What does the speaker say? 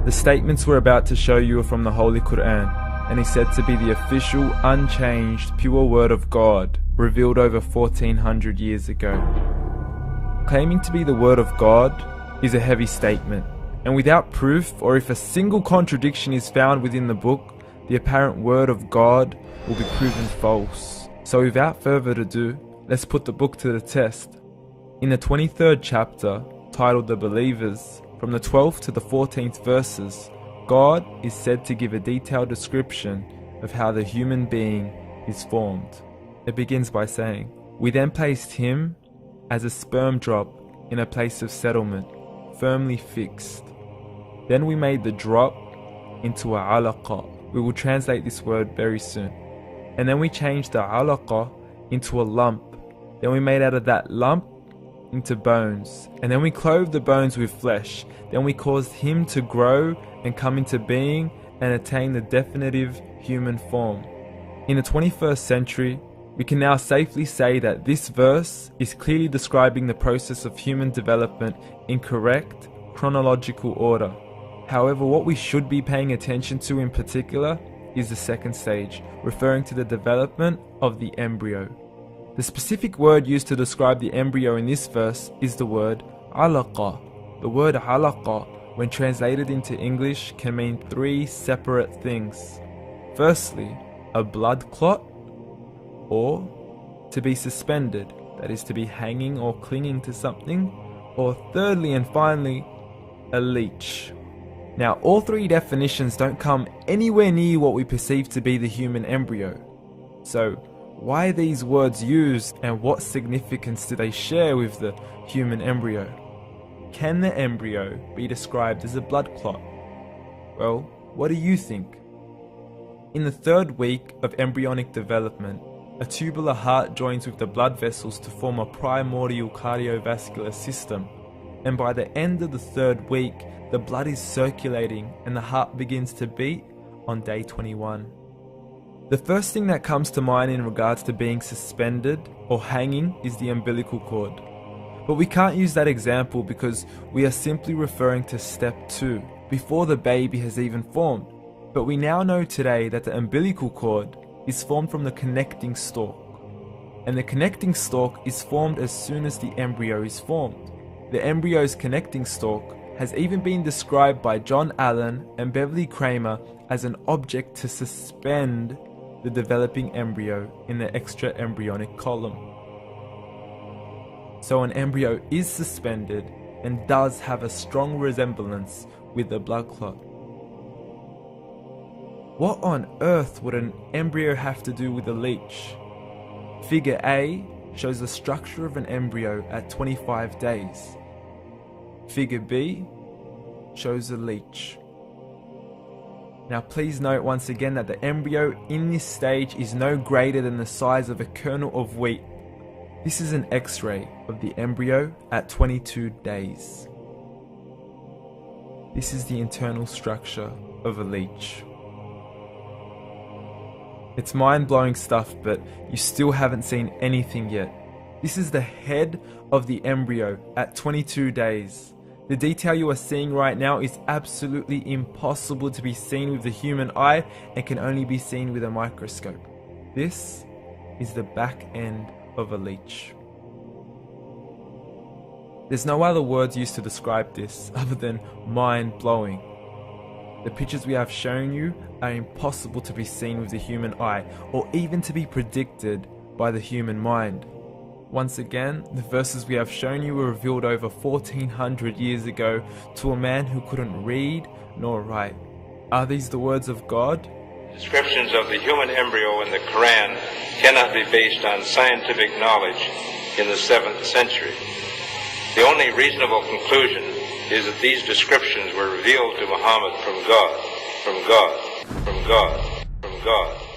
The statements we're about to show you are from the Holy Quran, and is said to be the official, unchanged, pure word of God, revealed over 1400 years ago. Claiming to be the word of God is a heavy statement, and without proof, or if a single contradiction is found within the book, the apparent word of God will be proven false. So without further ado, let's put the book to the test. In the 23rd chapter, titled The Believers, from the 12th to the 14th verses, God is said to give a detailed description of how the human being is formed. It begins by saying, "We then placed him as a sperm drop in a place of settlement, firmly fixed. Then we made the drop into a alaqa." We will translate this word very soon. "And then we changed the alaqa into a lump. Then we made out of that lump into bones. And then we clothed the bones with flesh. Then we caused him to grow and come into being and attain the definitive human form." In the 21st century, we can now safely say that this verse is clearly describing the process of human development in correct chronological order. However, what we should be paying attention to in particular is the second stage, referring to the development of the embryo. The specific word used to describe the embryo in this verse is the word alaqa. The word alaqa, when translated into English, can mean three separate things. Firstly, a blood clot, or to be suspended, that is to be hanging or clinging to something, or thirdly and finally, a leech. Now, all three definitions don't come anywhere near what we perceive to be the human embryo. So, why are these words used, and what significance do they share with the human embryo? Can the embryo be described as a blood clot? Well, what do you think? In the 3rd week of embryonic development, a tubular heart joins with the blood vessels to form a primordial cardiovascular system, and by the end of the 3rd week, the blood is circulating and the heart begins to beat on day 21. The first thing that comes to mind in regards to being suspended or hanging is the umbilical cord. But we can't use that example because we are simply referring to step 2, before the baby has even formed. But we now know today that the umbilical cord is formed from the connecting stalk. And the connecting stalk is formed as soon as the embryo is formed. The embryo's connecting stalk has even been described by John Allen and Beverly Kramer as an object to suspend the developing embryo in the extra-embryonic column. So an embryo is suspended and does have a strong resemblance with the blood clot. What on earth would an embryo have to do with a leech? Figure A shows the structure of an embryo at 25 days. Figure B shows a leech. Now please note once again that the embryo in this stage is no greater than the size of a kernel of wheat. This is an X-ray of the embryo at 22 days. This is the internal structure of a leech. It's mind-blowing stuff, but you still haven't seen anything yet. This is the head of the embryo at 22 days. The detail you are seeing right now is absolutely impossible to be seen with the human eye and can only be seen with a microscope. This is the back end of a leech. There's no other words used to describe this other than mind-blowing. The pictures we have shown you are impossible to be seen with the human eye or even to be predicted by the human mind. Once again, the verses we have shown you were revealed over 1400 years ago to a man who couldn't read nor write. Are these the words of God? Descriptions of the human embryo in the Quran cannot be based on scientific knowledge in the 7th century. The only reasonable conclusion is that these descriptions were revealed to Muhammad from God, from God, from God, from God.